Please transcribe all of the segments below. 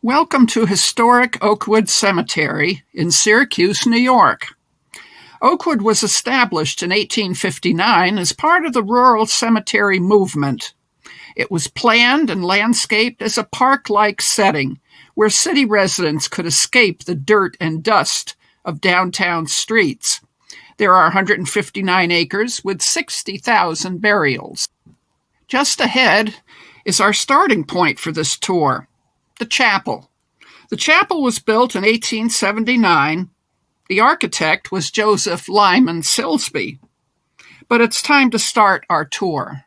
Welcome to historic Oakwood Cemetery in Syracuse, New York. Oakwood was established in 1859 as part of the rural cemetery movement. It was planned and landscaped as a park-like setting where city residents could escape the dirt and dust of downtown streets. There are 159 acres with 60,000 burials. Just ahead is our starting point for this tour, the chapel. The chapel was built in 1879. The architect was Joseph Lyman Silsby. But it's time to start our tour.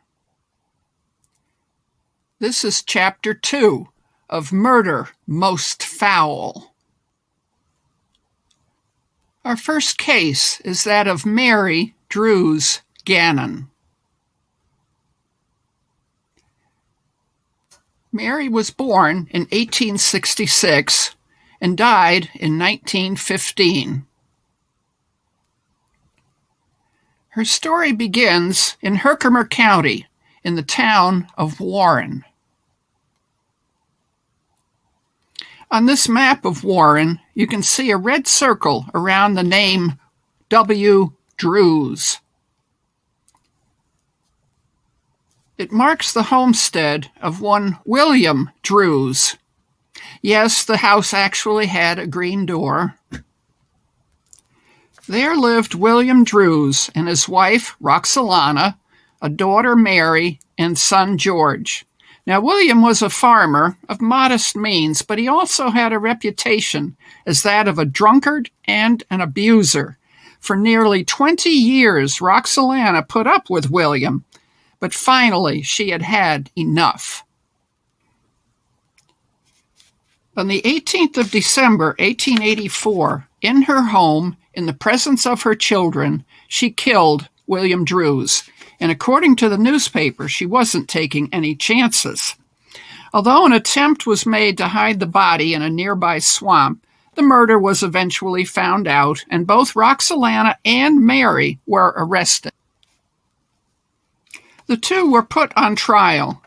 This is Chapter 2 of Murder Most Foul. Our first case is that of Mary Drews Gannon. Mary was born in 1866 and died in 1915. Her story begins in Herkimer County in the town of Warren. On this map of Warren, you can see a red circle around the name W. Drews. It marks the homestead of one William Drews. Yes, the house actually had a green door. There lived William Drews and his wife, Roxalana, a daughter, Mary, and son, George. Now, William was a farmer of modest means, but he also had a reputation as that of a drunkard and an abuser. For nearly 20 years, Roxalana put up with William, but finally she had had enough. On the 18th of December, 1884, in her home, in the presence of her children, she killed William Drews. And according to the newspaper, she wasn't taking any chances. Although an attempt was made to hide the body in a nearby swamp, the murder was eventually found out, and both Roxalana and Mary were arrested. The two were put on trial.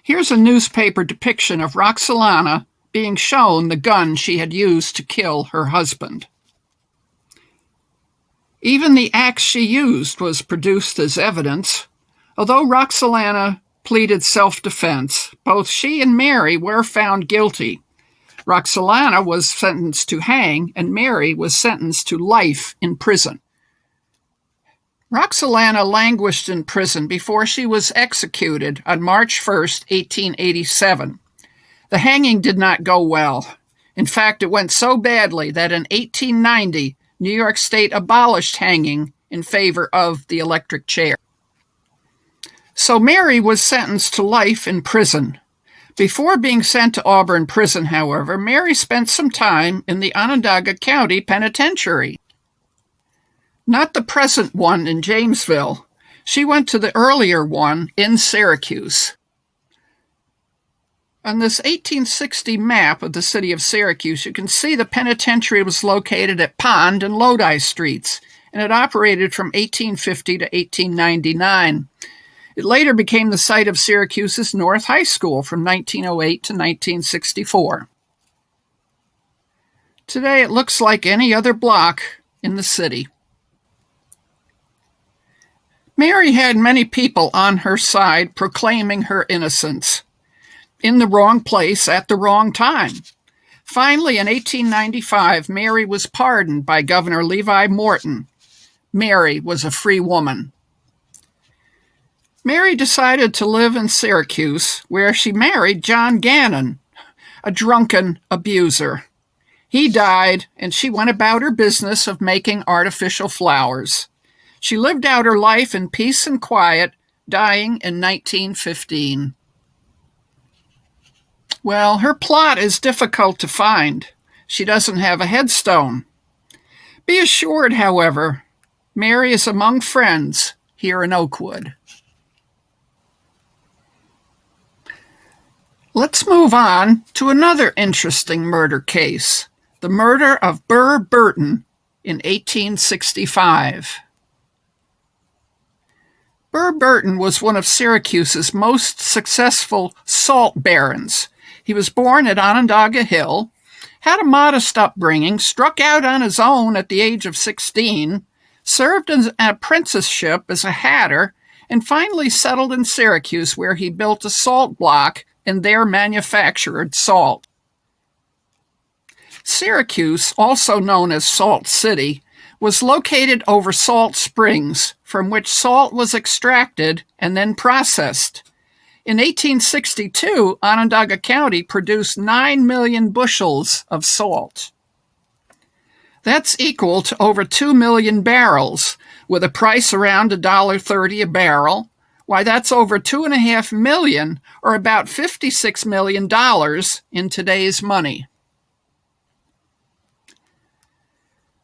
Here's a newspaper depiction of Roxalana being shown the gun she had used to kill her husband. Even the axe she used was produced as evidence. Although Roxalana pleaded self-defense, both she and Mary were found guilty. Roxalana was sentenced to hang, and Mary was sentenced to life in prison. Roxalana languished in prison before she was executed on March 1st, 1887. The hanging did not go well. In fact, it went so badly that in 1890, New York State abolished hanging in favor of the electric chair. So Mary was sentenced to life in prison. Before being sent to Auburn Prison, however, Mary spent some time in the Onondaga County Penitentiary. Not the present one in Jamesville. She went to the earlier one in Syracuse. On this 1860 map of the city of Syracuse, you can see the penitentiary was located at Pond and Lodi Streets, and it operated from 1850 to 1899. It later became the site of Syracuse's North High School from 1908 to 1964. Today it looks like any other block in the city. Mary had many people on her side proclaiming her innocence. In the wrong place at the wrong time. Finally, in 1895, Mary was pardoned by Governor Levi Morton. Mary was a free woman. Mary decided to live in Syracuse, where she married John Gannon, a drunken abuser. He died, and she went about her business of making artificial flowers. She lived out her life in peace and quiet, dying in 1915. Well, her plot is difficult to find. She doesn't have a headstone. Be assured, however, Mary is among friends here in Oakwood. Let's move on to another interesting murder case, the murder of Burr Burton in 1865. Burr Burton was one of Syracuse's most successful salt barons. He was born at Onondaga Hill, had a modest upbringing, struck out on his own at the age of 16, served as an apprenticeship as a hatter, and finally settled in Syracuse, where he built a salt block and there manufactured salt. Syracuse, also known as Salt City, was located over salt springs, from which salt was extracted and then processed. In 1862, Onondaga County produced 9 million bushels of salt. That's equal to over 2 million barrels, with a price around $1.30 a barrel. Why, that's over 2.5 million, or about $56 million in today's money.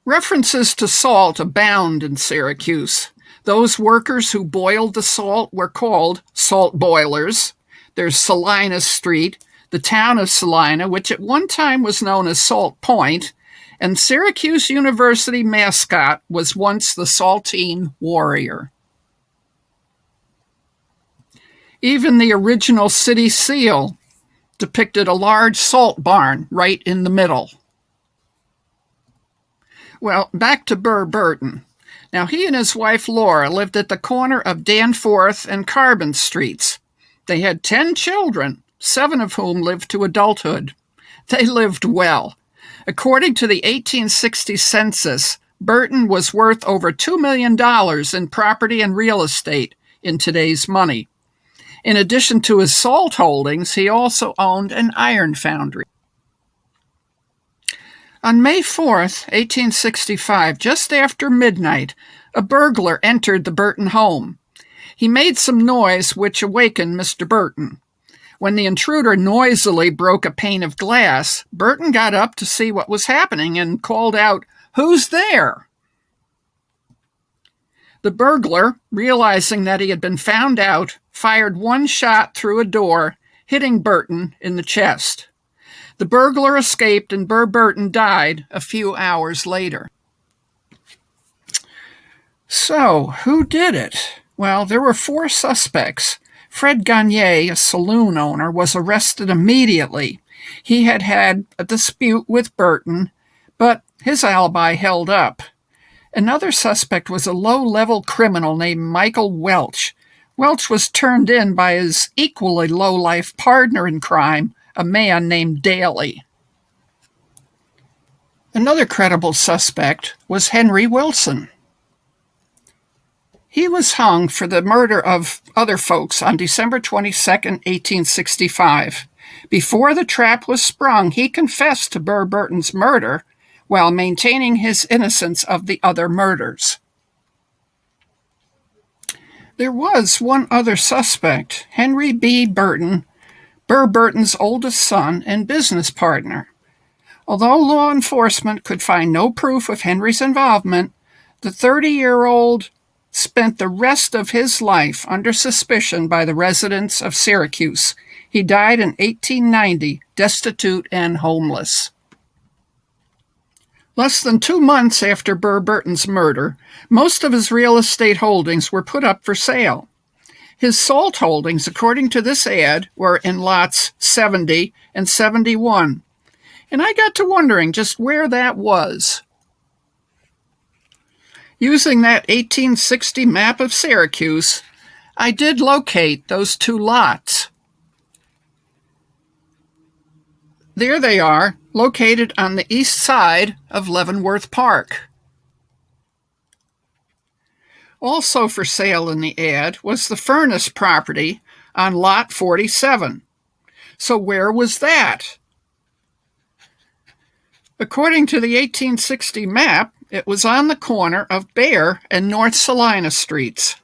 References to salt abound in Syracuse. Those workers who boiled the salt were called salt boilers. There's Salinas Street, the town of Salina, which at one time was known as Salt Point, and Syracuse University mascot was once the Saltine Warrior. Even the original city seal depicted a large salt barn right in the middle. Well, back to Burr Burton. Now, he and his wife Laura lived at the corner of Danforth and Carbon Streets. They had 10 children, 7 of whom lived to adulthood. They lived well. According to the 1860 census, Burton was worth over $2 million in property and real estate in today's money. In addition to his salt holdings, he also owned an iron foundry. On May 4th, 1865, just after midnight, a burglar entered the Burton home. He made some noise which awakened Mr. Burton. When the intruder noisily broke a pane of glass, Burton got up to see what was happening and called out, "Who's there?" The burglar, realizing that he had been found out, fired one shot through a door, hitting Burton in the chest. The burglar escaped and Burr Burton died a few hours later. So, who did it? Well, there were 4 suspects. Fred Gagne, a saloon owner, was arrested immediately. He had had a dispute with Burton, but his alibi held up. Another suspect was a low-level criminal named Michael Welch. Welch was turned in by his equally low-life partner in crime, a man named Daly. Another credible suspect was Henry Wilson. He was hung for the murder of other folks on December 22, 1865. Before the trap was sprung, he confessed to Burr Burton's murder while maintaining his innocence of the other murders. There was one other suspect, Henry B. Burton, Burr Burton's oldest son and business partner. Although law enforcement could find no proof of Henry's involvement, the 30-year-old spent the rest of his life under suspicion by the residents of Syracuse. He died in 1890, destitute and homeless. Less than 2 months after Burr Burton's murder, most of his real estate holdings were put up for sale. His salt holdings, according to this ad, were in lots 70 and 71. And I got to wondering just where that was. Using that 1860 map of Syracuse, I did locate those 2 lots. There they are, located on the east side of Leavenworth Park. Also for sale in the ad was the Furnace property on Lot 47. So where was that? According to the 1860 map, it was on the corner of Bear and North Salina Streets.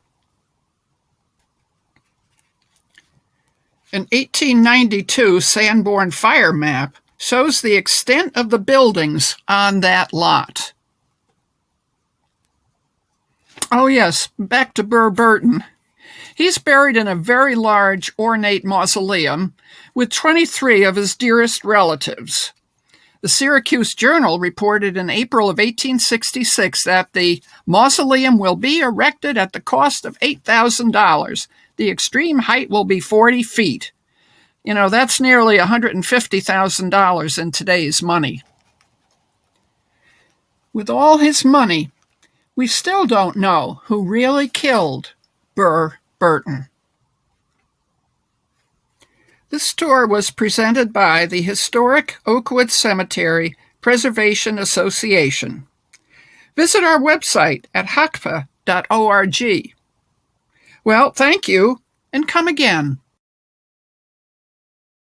An 1892 Sanborn fire map shows the extent of the buildings on that lot. Oh yes, back to Burr Burton. He's buried in a very large, ornate mausoleum with 23 of his dearest relatives. The Syracuse Journal reported in April of 1866 that the mausoleum will be erected at the cost of $8,000. The extreme height will be 40 feet. That's nearly $150,000 in today's money. With all his money, we still don't know who really killed Burr Burton. This tour was presented by the Historic Oakwood Cemetery Preservation Association. Visit our website at hacpa.org. Well, thank you, and come again.